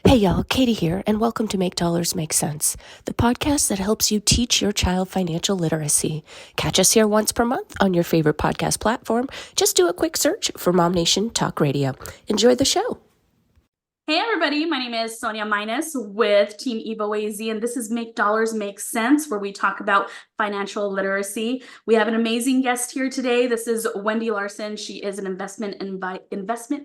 Hey y'all, Katie here, and welcome to Make Dollars Make Sense, the podcast that helps you teach your child financial literacy. Catch us here once per month on your favorite podcast platform. Just do a quick search for MOMnation Talk Radio. Enjoy the show. Hey everybody, my name is Sonya Minus with Team Evo AZ, and this is Make Dollars Make Sense, where we talk about financial literacy. We have an amazing guest here today. This is Wendy Larsen. She is an investment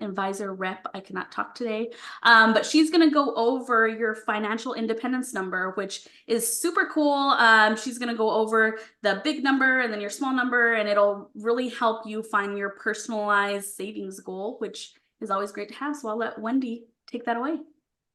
advisor rep. I cannot talk today, but she's going to go over your financial independence number, which is super cool. She's going to go over the big number and then your small number, and it'll really help you find your personalized savings goal, which is always great to have. So I'll let Wendy take that away.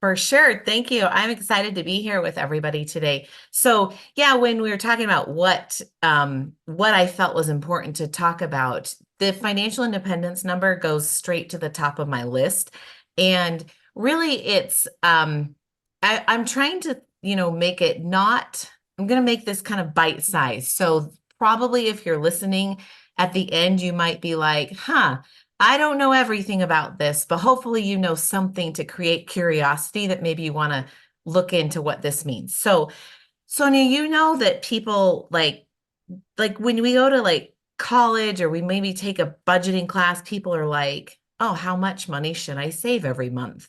For sure. Thank you. I'm excited to be here with everybody today. So yeah, when we were talking about what I felt was important to talk about, the financial independence number goes straight to the top of my list. And really it's, I'm trying to, make it I'm going to make this kind of bite size. So probably if you're listening at the end, you might be like, I don't know everything about this, but hopefully you know something to create curiosity that maybe you want to look into what this means. So, Sonia, you know that people like when we go to college or we maybe take a budgeting class, people are like, oh, how much money should I save every month?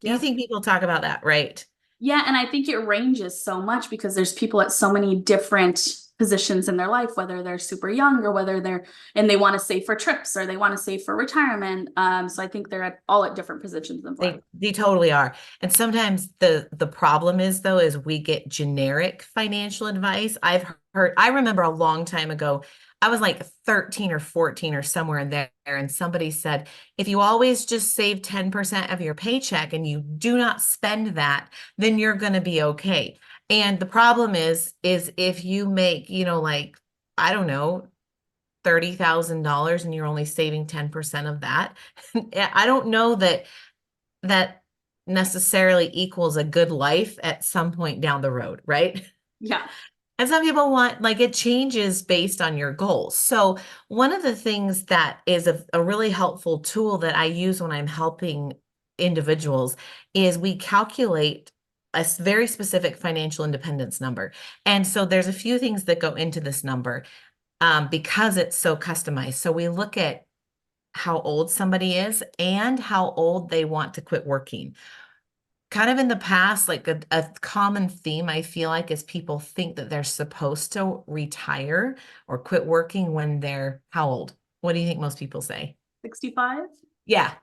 Do you think people talk about that, right? Yeah, and I think it ranges so much because there's people at so many different positions in their life, whether they're super young or whether they want to save for trips or they want to save for retirement. So I think they're all at different positions in life. They totally are. And sometimes the problem is we get generic financial advice. I remember a long time ago, I was like 13 or 14 or somewhere in there, and somebody said, if you always just save 10% of your paycheck and you do not spend that, then you're going to be okay. And the problem is if you make, I don't know, $30,000 and you're only saving 10% of that, I don't know that necessarily equals a good life at some point down the road, right? Yeah. And some people want, it changes based on your goals. So one of the things that is a really helpful tool that I use when I'm helping individuals is we calculate a very specific financial independence number. And so there's a few things that go into this number because it's so customized. So we look at how old somebody is and how old they want to quit working. Kind of in the past, a common theme I feel like is people think that they're supposed to retire or quit working when they're how old? What do you think most people say? 65? Yeah.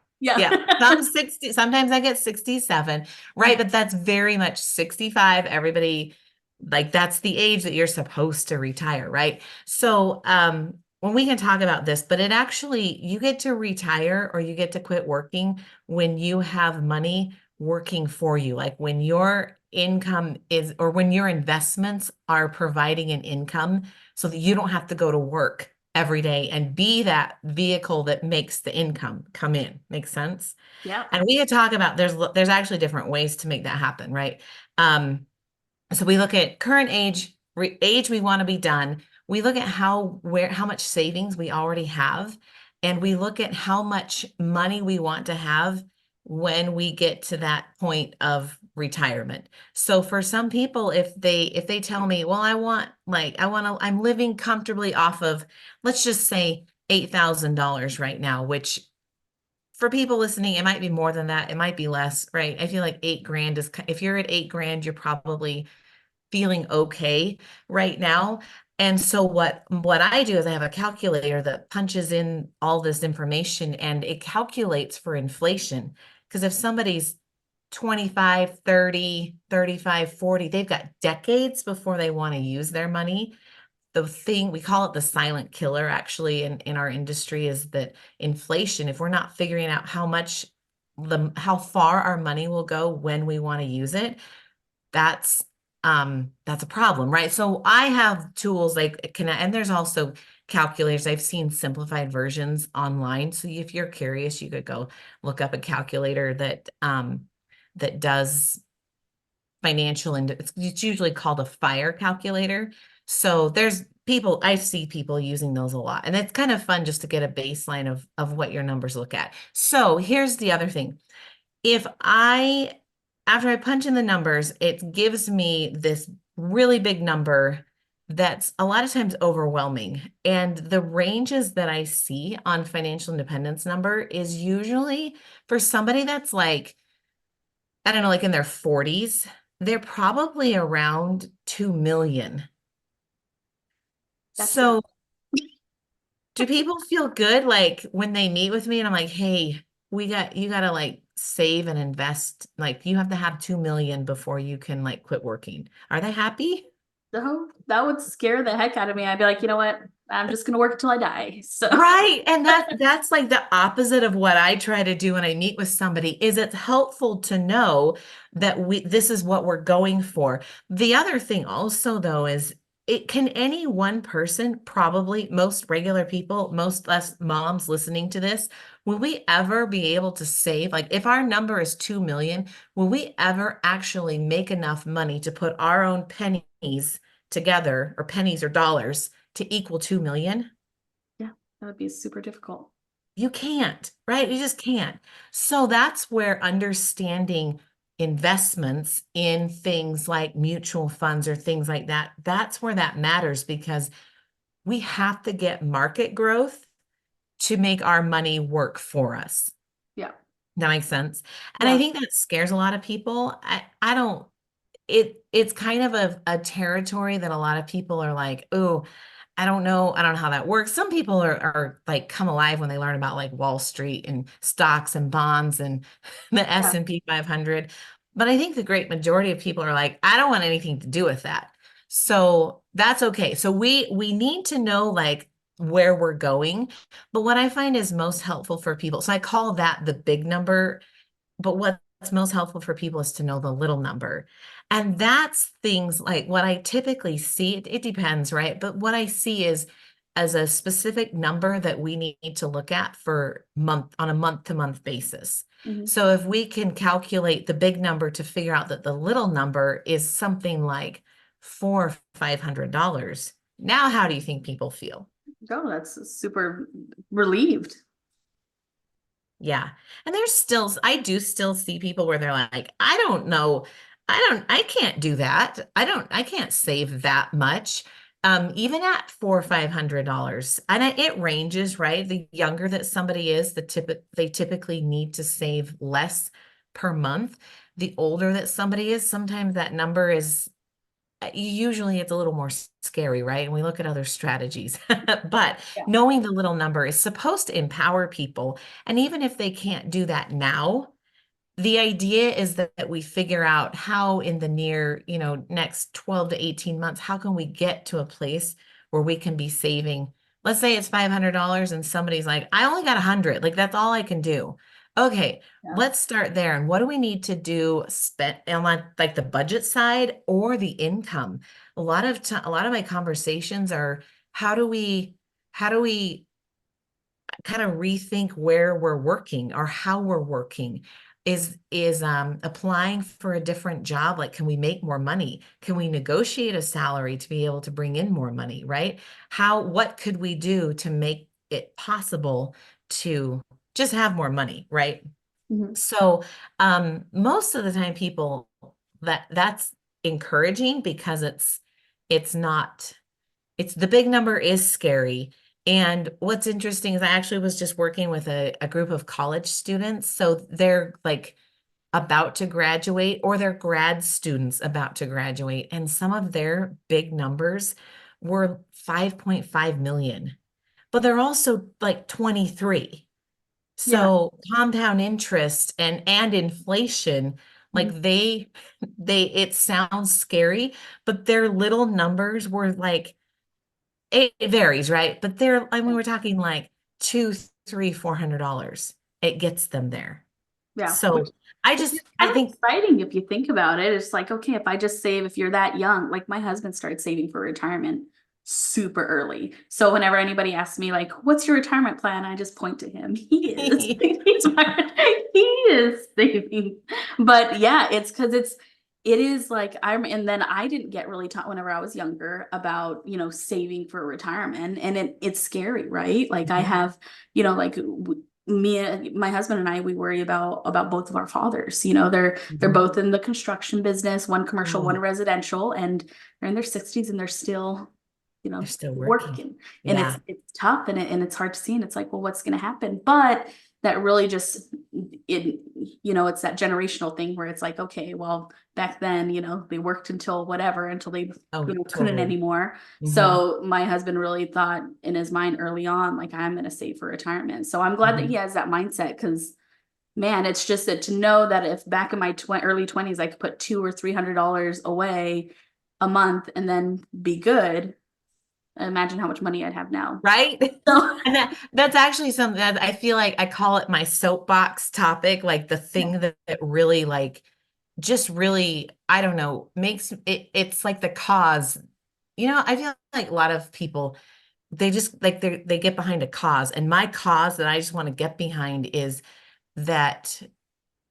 Some 60, sometimes I get 67, right? But that's very much 65. Everybody, that's the age that you're supposed to retire, right? So when we can talk about this, but it actually, you get to retire or you get to quit working when you have money working for you, like when your income is, or when your investments are providing an income so that you don't have to go to work every day and be that vehicle that makes the income come in. Makes sense? Yeah. And we could talk about, there's actually different ways to make that happen, right? So we look at current age we want to be done. We look at how much savings we already have, and we look at how much money we want to have when we get to that point of retirement. So for some people, if they tell me, well, I'm living comfortably off of, let's just say $8,000 right now, which for people listening, it might be more than that. It might be less, right? I feel like $8,000 is, if you're at $8,000, you're probably feeling okay right now. And so what I do is I have a calculator that punches in all this information and it calculates for inflation. Because if somebody's 25, 30, 35, 40, they've got decades before they want to use their money. The thing, we call it the silent killer actually in our industry, is that inflation, if we're not figuring out how far our money will go when we want to use it, that's a problem, right? So I have tools and there's also calculators. I've seen simplified versions online. So if you're curious, you could go look up a calculator that does financial, and it's usually called a FIRE calculator. So I see people using those a lot, and it's kind of fun just to get a baseline of what your numbers look at. So here's the other thing. If I after I punch in the numbers, it gives me this really big number that's a lot of times overwhelming. And the ranges that I see on financial independence number is usually for somebody that's like, I don't know, like in their 40s, they're probably around 2 million. That's good. So do people feel good like when they meet with me and I'm like, hey, you gotta like save and invest, like you have to have 2 million before you can like quit working. Are they happy? No, that would scare the heck out of me. I'd be like, you know what? I'm just gonna work until I die. So Right. And that's like the opposite of what I try to do when I meet with somebody is it's helpful to know that this is what we're going for. The other thing also though is it can any one person, probably most regular people, most less moms listening to this, will we ever be able to save? Like if our number is 2 million, will we ever actually make enough money to put our own pennies together or pennies or dollars to equal 2 million? yeah, that would be super difficult. You can't, right? You just can't. So that's where understanding investments in things like mutual funds or things like that, that's where that matters because we have to get market growth to make our money work for us. Yeah. That makes sense. And I Yeah. think that scares a lot of people. I don't, it's kind of a territory that a lot of people are like, oh, I don't know. I don't know how that works. Some people are like come alive when they learn about like Wall Street and stocks and bonds and the Yeah. S&P 500. But I think the great majority of people are like, I don't want anything to do with that. So that's okay. So we need to know like where we're going. But what I find is most helpful for people. So I call that the big number, but what's most helpful for people is to know the little number. And that's things like what I typically see, it depends, right? But what I see is as a specific number that we need to look at for month on a month to month basis. Mhm. So if we can calculate the big number to figure out that the little number is something like $400 or $500, now how do you think people feel? Oh, that's super relieved. Yeah. And there's still, I do still see people where they're like, I don't know. I can't do that. I can't save that much. Even at $400 or $500. And it ranges, right? The younger that somebody is, they typically need to save less per month. The older that somebody is, sometimes that number is usually it's a little more scary, right? And we look at other strategies. But Yeah. knowing the little number is supposed to empower people. And even if they can't do that now, the idea is that we figure out how in the near, next 12 to 18 months, how can we get to a place where we can be saving? Let's say it's $500 and somebody's like, I only got 100. Like that's all I can do. Okay, Yeah. let's start there. And what do we need to do spend on like the budget side or the income? A lot of my conversations are how do we kind of rethink where we're working or how we're working is applying for a different job, like can we make more money, can we negotiate a salary to be able to bring in more money, right? What could we do to make it possible to just have more money, right? Mhm. So most of the time people that's encouraging because it's not it's the big number is scary. And what's interesting is I actually was just working with a group of college students. So they're like about to graduate or they're grad students about to graduate. And some of their big numbers were 5.5 million, but they're also like 23. Yeah. So compound interest and inflation, Mhm. like it sounds scary, but their little numbers were like it varies, right? But I mean, we're talking like two, three, $400. It gets them there. Yeah. So Which is I kind of think, exciting if you think about it. It's like, okay, if I just save, if you're that young, like my husband started saving for retirement super early. So whenever anybody asks me, like, what's your retirement plan? I just point to him. He is, he is saving. But yeah, it's because it is like and then I didn't get really taught whenever I was younger about, saving for retirement and it's scary, right? Like I Mhm. have, like my husband and I, we worry about both of our fathers. You know, they're Mhm. both in the construction business, one commercial, one Oh, residential, and they're in their 60s and they're still, you they're know, still working. working. And Yeah. it's tough and it's hard to see. And it's like, well, what's going to happen? But that really just it, you know, it's that generational thing where it's like, okay, well, back then, you know, they worked until whatever, until they Oh, couldn't totally. anymore. Hmm. So my husband really thought in his mind early on, like, I'm going to save for retirement. So I'm glad that he Hmm. has that mindset, because man, it's just that to know that if back in my early 20s I could put $200 or $300 away a month and then be good, imagine how much money I'd have now. Right? So And that's actually something that I feel like I call it my soapbox topic, like the yeah, thing that really like just really, I don't know, makes it, it's like the cause. You know, I feel like a lot of people, they just like they get behind a cause. And my cause that I just want to get behind is that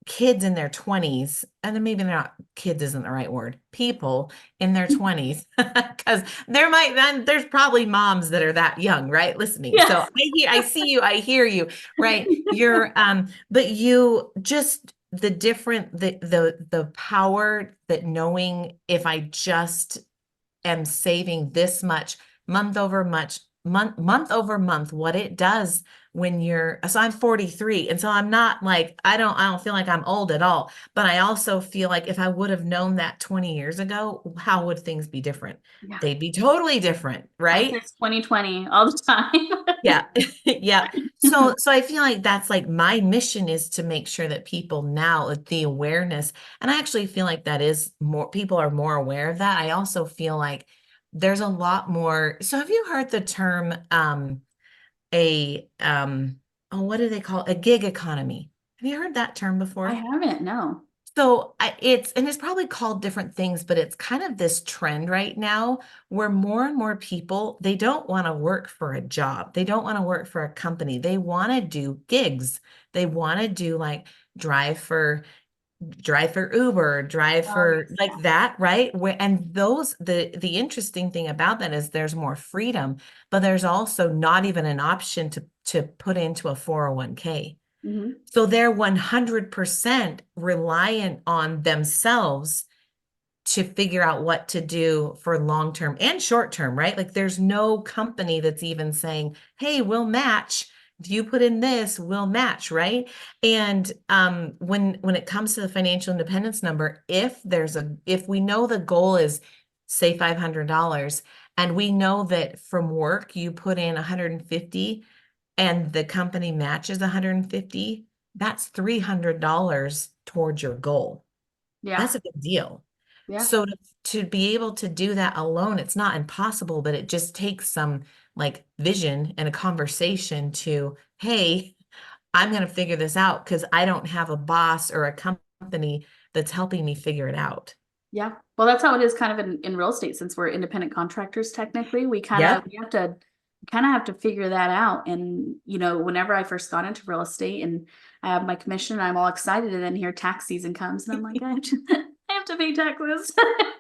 kids in their 20s, and then maybe they're not, kids isn't the right word, people in their 20s, because there might then there's probably moms that are that young, right? Listening. So yes. I see you, I hear you, right? You're but you just the different the power that knowing if I just am saving this much month over month, what it does when you're, so I'm 43, and so I'm not like, I don't feel like I'm old at all, but I also feel like if I would have known that 20 years ago, how would things be different? Yeah. They'd be totally different, I say right? it's 2020 all the time. Yeah. Yeah. So I feel like that's like my mission is to make sure that people now, like, the awareness, and I actually feel like that is more, people are more aware of that. I also feel like there's a lot more. So have you heard the term a oh, what do they call it? A gig economy? Have you heard that term I before? haven't, no. So it's, and it's probably called different things, but it's kind of this trend right now where more and more people, they don't want to work for a job. They don't want to work for a company. They want to do gigs. They want to do like drive for drive for Uber, drive Oh, for yes, like yeah. that, right? Where, and those, the interesting thing about that is there's more freedom, but there's also not even an option to put into a 401k. Hmm. So they're 100% reliant on themselves to figure out what to do for long term and short term, right? Like there's no company that's even saying, "Hey, we'll match. Do you put in this, we'll match," right? And when it comes to the financial independence number, if we know the goal is say $500, and we know that from work you put in 150 and the company matches 150, that's $300 towards your goal. Yeah. That's a big deal. Yeah. So to be able to do that alone, it's not impossible, but it just takes some like vision and a conversation to, hey, I'm going to figure this out because I don't have a boss or a company that's helping me figure it out. Yeah. Well, that's how it is kind of in real estate, since we're independent contractors technically. Yep. We kind of have to figure that out. And, you know, whenever I first got into real estate and I have my commission, I'm all excited, and then here tax season comes and I'm like, I have to pay taxes.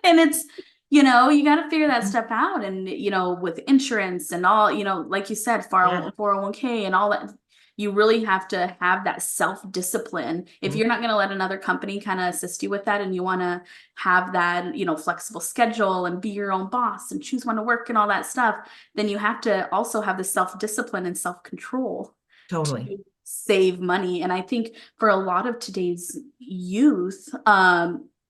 And it's, you know, you got to figure that stuff out. And, you know, with insurance and all, you know, like you said, Yeah. 401k and all that, you really have to have that self-discipline. If Mhm. you're not going to let another company kind of assist you with that, and you want to have that, you know, flexible schedule and be your own boss and choose when to work and all that stuff, then you have to also have the self-discipline and self-control Totally. to save money. And I think for a lot of today's youth,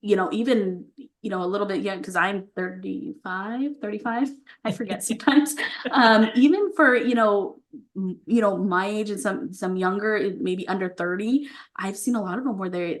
you know, even, you know, a little bit young, because I'm 35, I forget sometimes. Even for, you know, my age and some younger, maybe under 30, I've seen a lot of them where they're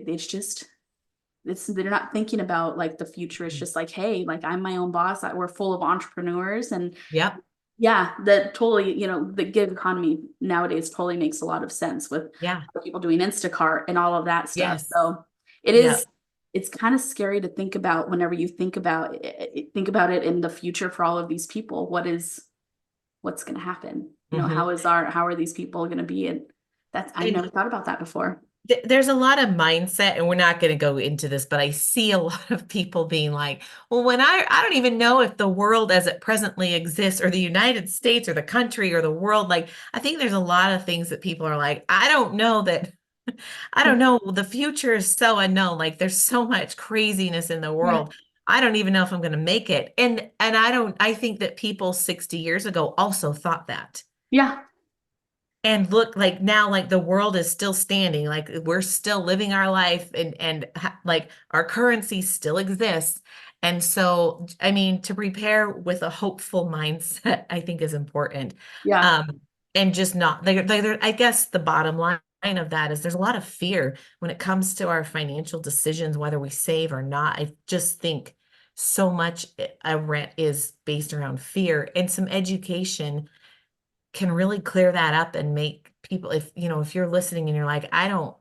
not thinking about like the future. It's just like, hey, like, I'm my own boss. We're full of entrepreneurs. And Yep. yeah, that totally, you know, the gig economy nowadays totally makes a lot of sense with Yeah. people doing Instacart and all of that stuff. Yes. So it Yep. is, it's kind of scary to think about whenever you think about it in the future for all of these people. What's going to happen? You know, Hmm. how are these people going to be? And I And never thought about that before. There's a lot of mindset, and we're not going to go into this, but I see a lot of people being like, well, when I don't even know if the world as it presently exists, or the United States, or the country, or the world. Like, I think there's a lot of things that people are like, I don't know that, I don't know. The future is so unknown. Like, there's so much craziness in the Yeah. world. I don't even know if I'm going to make it. And I think that people 60 years ago also thought that. Yeah. And look, like now, like the world is still standing, like we're still living our life, like our currency still exists. And so, I mean, to prepare with a hopeful mindset, I think is important. Yeah. Um, and just not I guess the bottom line of that is there's a lot of fear when it comes to our financial decisions, whether we save or not. I just think so much is based around fear, and some education can really clear that up and make people, if if you're listening and you're like, I don't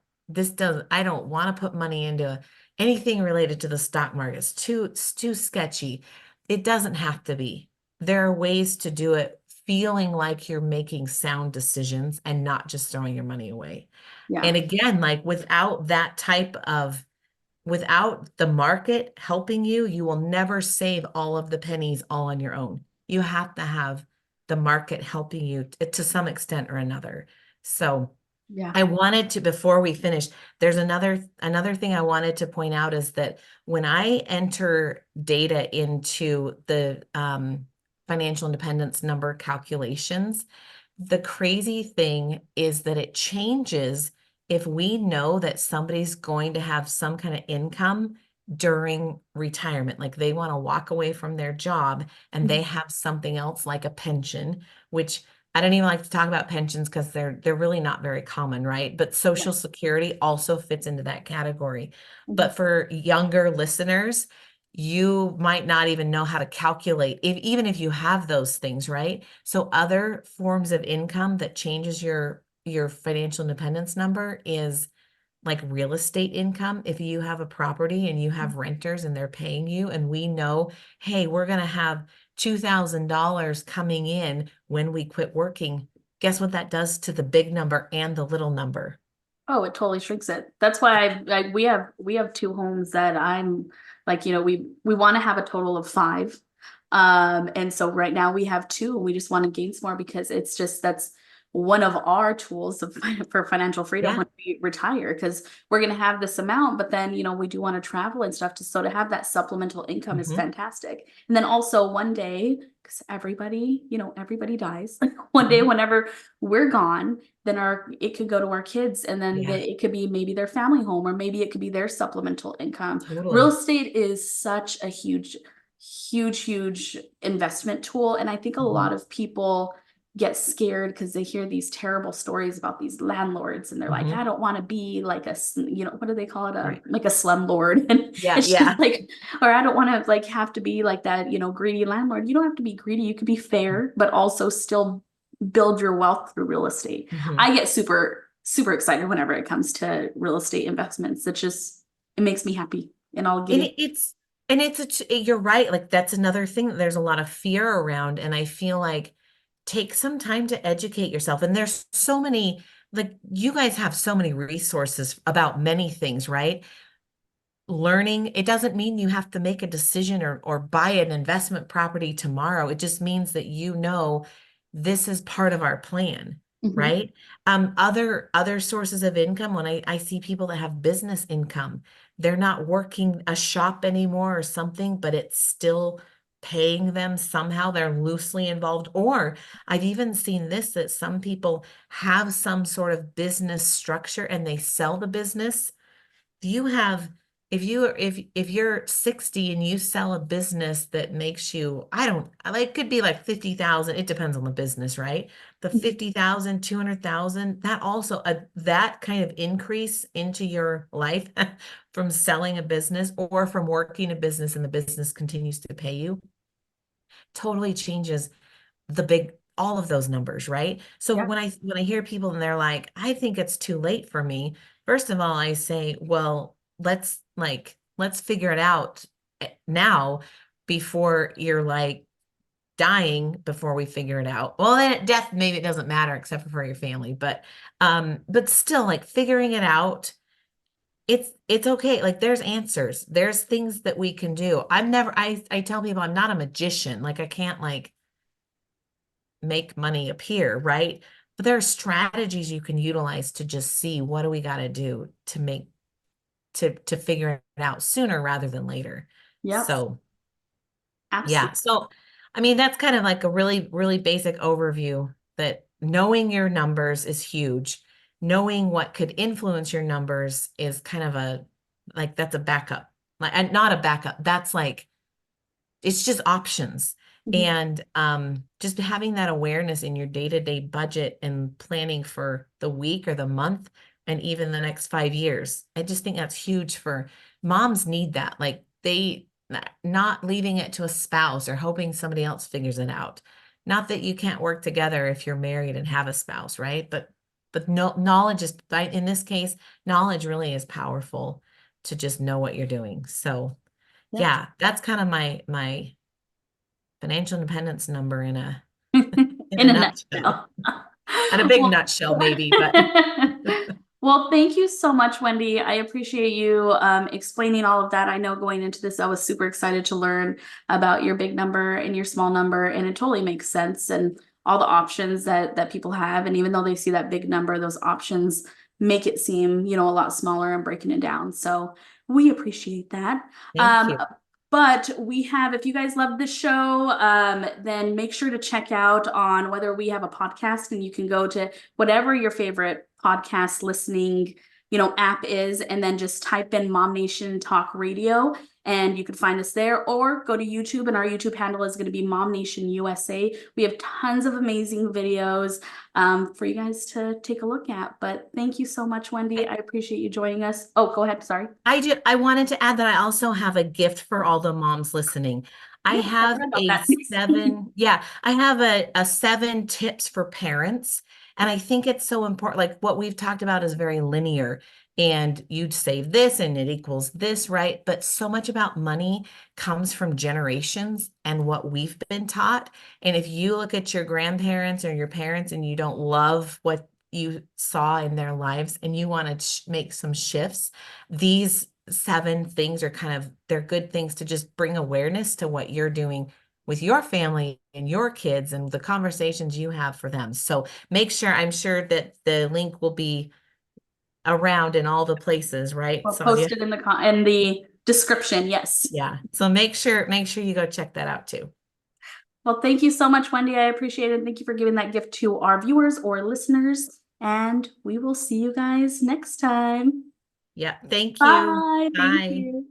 want to put money into anything related to the stock market. It's too sketchy. It doesn't have to be. There are ways to do it feeling like you're making sound decisions and not just throwing your money away. Yeah. And again, like without the market helping you, you will never save all of the pennies all on your own. You have to have the market helping you to some extent or another. So Yeah. I wanted to, before we finish, there's another thing I wanted to point out is that when I enter data into the financial independence number calculations, the crazy thing is that it changes if we know that somebody's going to have some kind of income during retirement, like they want to walk away from their job and they Mhm. have something else like a pension, which I don't even like to talk about pensions because they're really not very common, right? But Yeah. Social Security also fits into that category. Mhm. But for younger listeners, you might not even know how to calculate even if you have those things, right? So other forms of income that changes your financial independence number is like real estate income. If you have a property and you have renters and they're paying you, and we know, hey, we're going to have $2,000 coming in when we quit working, guess what that does to the big number and the little number? Oh, it totally shrinks it. That's why we have two homes that I'm like, we want to have a total of five. And so right now we have two. We just want to gain some more because it's just that's one of our tools for financial freedom Yeah. when we retire because we're going to have this amount, but then we do want to travel and stuff to have that supplemental income is Hmm. fantastic. And then also one day, because everybody dies. One day, Hmm. whenever we're gone, then it could go to our kids, and then Yeah, it could be maybe their family home, or maybe it could be their supplemental income. Real totally. estate is such a huge investment tool, and I think a lot Hmm. of people get scared because they hear these terrible stories about these landlords, and they're like, I Hmm. don't want to be like what do they call it, Right. like a slumlord. And Yeah, it's just yeah. like, or I don't want to like have to be like that, greedy landlord. You don't have to be greedy. You could be fair, but also still build your wealth through real estate. Hmm. I get super excited whenever it comes to real estate investments. It makes me happy, and I'll give And you. you're right. Like that's another thing that there's a lot of fear around. And I feel like take some time to educate yourself. And there's so many, like you guys have so many resources about many things, right? Learning, it doesn't mean you have to make a decision or buy an investment property tomorrow. It just means that this is part of our plan, Mhm. right? Other sources of income, when I see people that have business income, they're not working a shop anymore or something, but it's still paying them somehow. They're loosely involved. Or I've even seen this, that some people have some sort of business structure and they sell the business. You have if you're 60 and you sell a business that makes you, I don't like, could be like 50,000, it depends on the business, right? The Mhm. 50,000, 200,000, that also that kind of increase into your life from selling a business or from working a business and the business continues to pay you totally changes all of those numbers, right? So Yeah. when I hear people and they're like, I think it's too late for me, first of all, I say, well, let's figure it out now before you're like dying before we figure it out. Well, then at death, maybe it doesn't matter except for your family, but still like figuring it out, it's okay. Like there's answers. There's things that we can do. I tell people I'm not a magician. Like I can't like make money appear, right? But there are strategies you can utilize to just see what do we got to do to make to figure it out sooner rather than later. Yep, So yeah. absolutely. So I mean that's kind of like a really, really basic overview that knowing your numbers is huge. Knowing what could influence your numbers is kind of a like that's a backup. Like and not a backup. That's like it's just options. Mhm. And just having that awareness in your day-to-day budget and planning for the week or the month and even the next 5 years. I just think that's huge for moms need that. Like they not leaving it to a spouse or hoping somebody else figures it out. Not that you can't work together if you're married and have a spouse, right? But no knowledge is in this case, knowledge really is powerful to just know what you're doing. So Yep. yeah, that's kind of my financial independence number in a In a nutshell. nutshell. And a big Well, nutshell maybe, but well, thank you so much, Wendy. I appreciate you explaining all of that. I know going into this, I was super excited to learn about your big number and your small number, and it totally makes sense and all the options that people have. And even though they see that big number, those options make it seem, a lot smaller and breaking it down. So we appreciate that. thank Um, you. But we have, if you guys love this show, then make sure to check out on whether we have a podcast, and you can go to whatever your favorite podcast listening, app is, and then just type in MOMnation Talk Radio, and you can find us there, or go to YouTube, and our YouTube handle is going to be MOMnation USA. We have tons of amazing videos for you guys to take a look at. But thank you so much, Wendy. I appreciate you joining us. Oh, go ahead. Sorry. I wanted to add that I also have a gift for all the moms listening. I Yeah, I have forgot about a that. I have a 7 tips for parents. And I think it's so important. Like what we've talked about is very linear and you'd save this and it equals this, right? But so much about money comes from generations and what we've been taught. And if you look at your grandparents or your parents and you don't love what you saw in their lives and you want to make some shifts, these 7 things are they're good things to just bring awareness to what you're doing with your family and your kids and the conversations you have for them. So I'm sure that the link will be around in all the places, right, We'll Sonia? post it in the description. Yes. Yeah. So make sure you go check that out too. Well, thank you so much, Wendy. I appreciate it. Thank you for giving that gift to our viewers or listeners. And we will see you guys next time. Yeah. Thank you. Bye. Thank Bye. you.